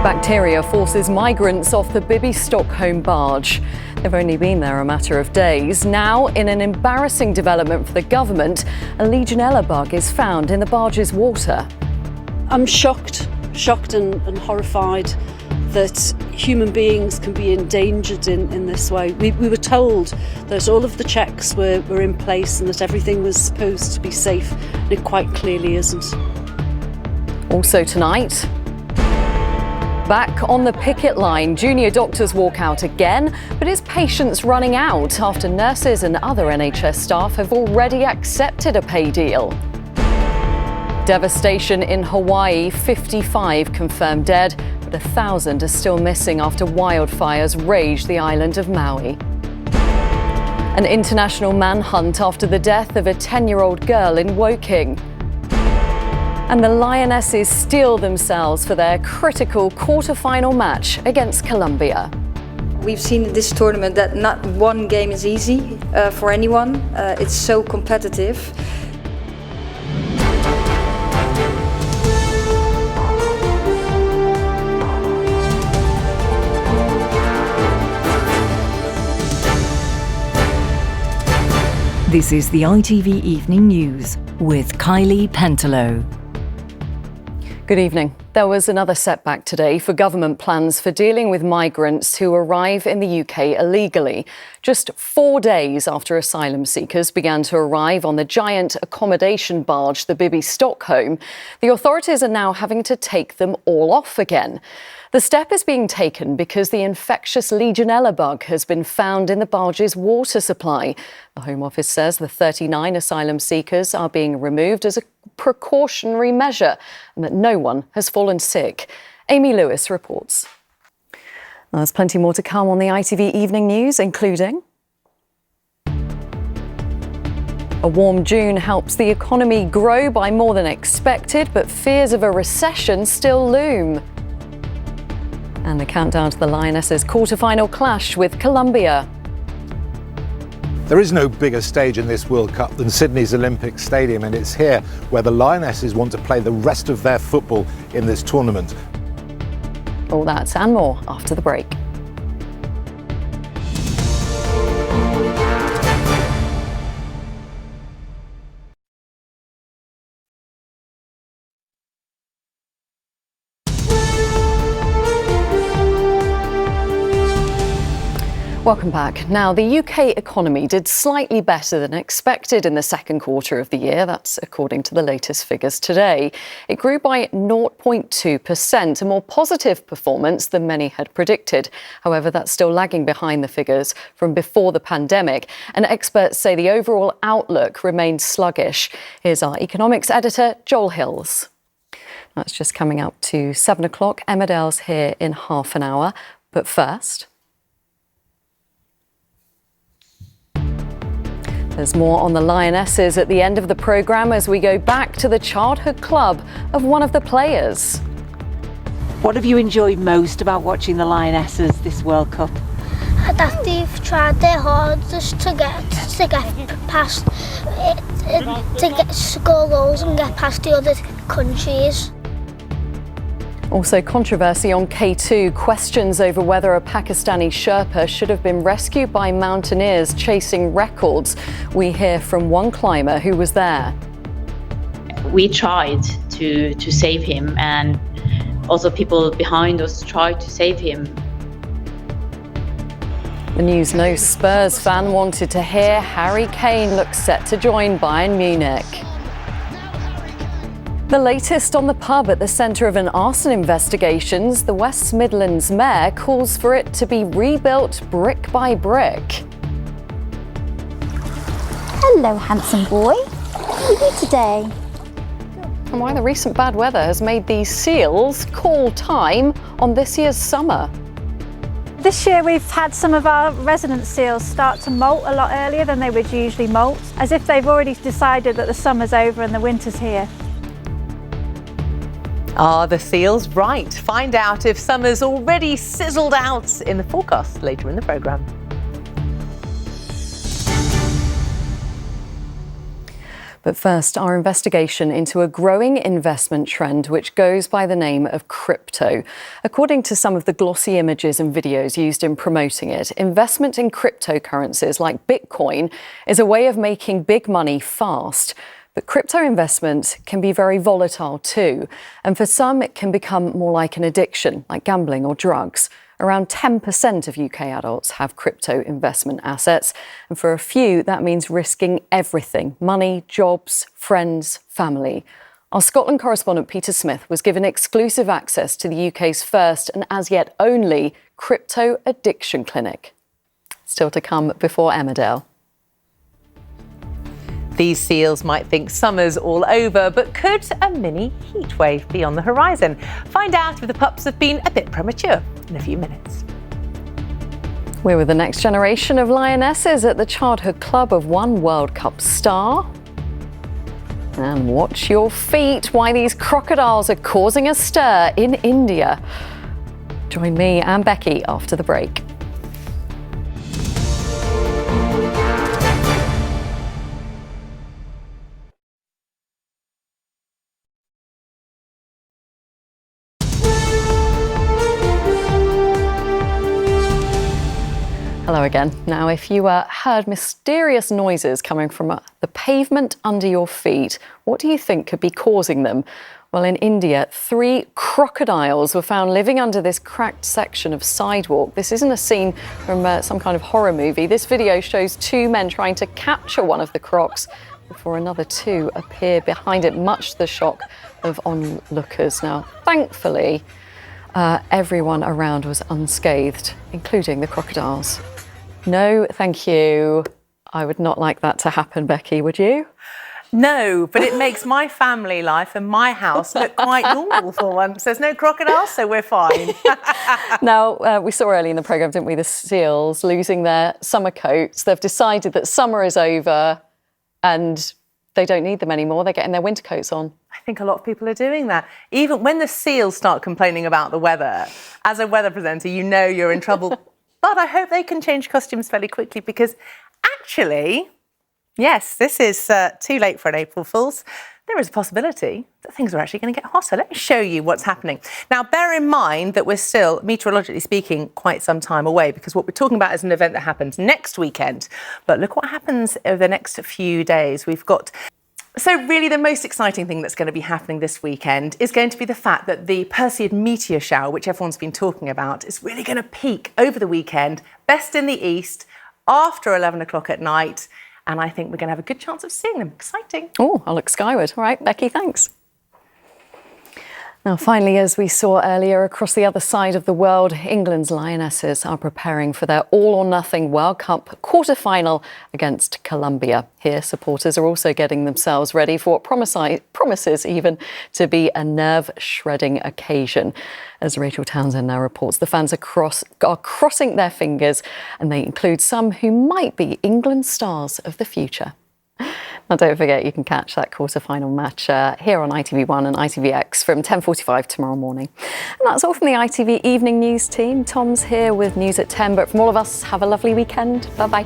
Bacteria forces migrants off the Bibi Stockholm barge. They've only been there a matter of days. Now, in an embarrassing development for the government, a Legionella bug is found in the barge's water. I'm shocked and horrified that human beings can be endangered in this way. We were told that all of the checks were in place and that everything was supposed to be safe, and it quite clearly isn't. Also tonight, back on the picket line, junior doctors walk out again, but is patience running out after nurses and other NHS staff have already accepted a pay deal? Devastation in Hawaii, 55 confirmed dead, but 1,000 are still missing after wildfires rage the island of Maui. An international manhunt after the death of a 10-year-old girl in Woking. And the Lionesses steel themselves for their critical quarter-final match against Colombia. We've seen in this tournament that not one game is easy for anyone. It's so competitive. This is the ITV Evening News with Kylie Pentelow. Good evening. There was another setback today for government plans for dealing with migrants who arrive in the UK illegally. Just 4 days after asylum seekers began to arrive on the giant accommodation barge, the Bibi Stockholm, the authorities are now having to take them all off again. The step is being taken because the infectious Legionella bug has been found in the barge's water supply. The Home Office says the 39 asylum seekers are being removed as a precautionary measure and that no one has fallen sick. Amy Lewis reports. There's plenty more to come on the ITV Evening News, including a warm June helps the economy grow by more than expected, but fears of a recession still loom. And the countdown to the Lionesses' quarter-final clash with Colombia. There is no bigger stage in this World Cup than Sydney's Olympic Stadium, and it's here where the Lionesses want to play the rest of their football in this tournament. All that and more after the break. Welcome back. Now, the UK economy did slightly better than expected in the second quarter of the year. That's according to the latest figures today. It grew by 0.2%, a more positive performance than many had predicted. However, that's still lagging behind the figures from before the pandemic, and experts say the overall outlook remains sluggish. Here's our economics editor, Joel Hills. That's just coming up to 7 o'clock. Emma Dale's here in half an hour. But first, there's more on the Lionesses at the end of the programme as we go back to the childhood club of one of the players. What have you enjoyed most about watching the Lionesses this World Cup? That they've tried their hardest to get past, to score goals and get past the other countries. Also controversy on K2, questions over whether a Pakistani Sherpa should have been rescued by mountaineers chasing records. We hear from one climber who was there. We tried to save him, and also people behind us tried to save him. The News No Spurs fan wanted to hear Harry Kane looks set to join Bayern Munich. The latest on the pub at the centre of an arson investigations, the West Midlands mayor calls for it to be rebuilt brick by brick. Hello, handsome boy. How are you today? And why the recent bad weather has made these seals call time on this year's summer. This year we've had some of our resident seals start to molt a lot earlier than they would usually molt, as if they've already decided that the summer's over and the winter's here. Are the seals right? Find out if summer's already sizzled out in the forecast later in the programme. But first, our investigation into a growing investment trend which goes by the name of crypto. According to some of the glossy images and videos used in promoting it, investment in cryptocurrencies like Bitcoin is a way of making big money fast. But crypto investment can be very volatile too. And for some, it can become more like an addiction, like gambling or drugs. Around 10% of UK adults have crypto investment assets. And for a few, that means risking everything: money, jobs, friends, family. Our Scotland correspondent Peter Smith was given exclusive access to the UK's first and as yet only crypto addiction clinic. Still to come before Emmerdale. These seals might think summer's all over, but could a mini heatwave be on the horizon? Find out if the pups have been a bit premature in a few minutes. We're with the next generation of lionesses at the childhood club of one World Cup star. And watch your feet, why these crocodiles are causing a stir in India. Join me and Becky after the break. Hello again. Now, if you heard mysterious noises coming from the pavement under your feet, what do you think could be causing them? Well, in India, 3 crocodiles were found living under this cracked section of sidewalk. This isn't a scene from some kind of horror movie. This video shows 2 men trying to capture one of the crocs before another 2 appear behind it, much to the shock of onlookers. Now, thankfully, everyone around was unscathed, including the crocodiles. No, thank you. I would not like that to happen, Becky, would you? No, but it makes my family life and my house look quite normal for once. There's no crocodiles, so we're fine. Now, we saw early in the programme, didn't we, the seals losing their summer coats. They've decided that summer is over and they don't need them anymore. They're getting their winter coats on. I think a lot of people are doing that. Even when the seals start complaining about the weather, as a weather presenter, you know you're in trouble. But I hope they can change costumes fairly quickly because actually, yes, this is too late for an April Fool's. There is a possibility that things are actually going to get hotter. Let me show you what's happening. Now, bear in mind that we're still, meteorologically speaking, quite some time away because what we're talking about is an event that happens next weekend. But look what happens over the next few days. We've got... So really the most exciting thing that's going to be happening this weekend is going to be the fact that the Perseid meteor shower, which everyone's been talking about, is really going to peak over the weekend, best in the east, after 11 o'clock at night. And I think we're going to have a good chance of seeing them. Exciting. Oh, I'll look skyward. All right, Becky, thanks. Now, finally, as we saw earlier, across the other side of the world, England's Lionesses are preparing for their all-or-nothing World Cup quarter-final against Colombia. Here, supporters are also getting themselves ready for what promises even to be a nerve-shredding occasion. As Rachel Townsend now reports, the fans are crossing their fingers, and they include some who might be England's stars of the future. Now, don't forget, you can catch that quarter-final match here on ITV1 and ITVX from 10:45 tomorrow morning. And that's all from the ITV Evening News team. Tom's here with news at 10, but from all of us, have a lovely weekend. Bye-bye.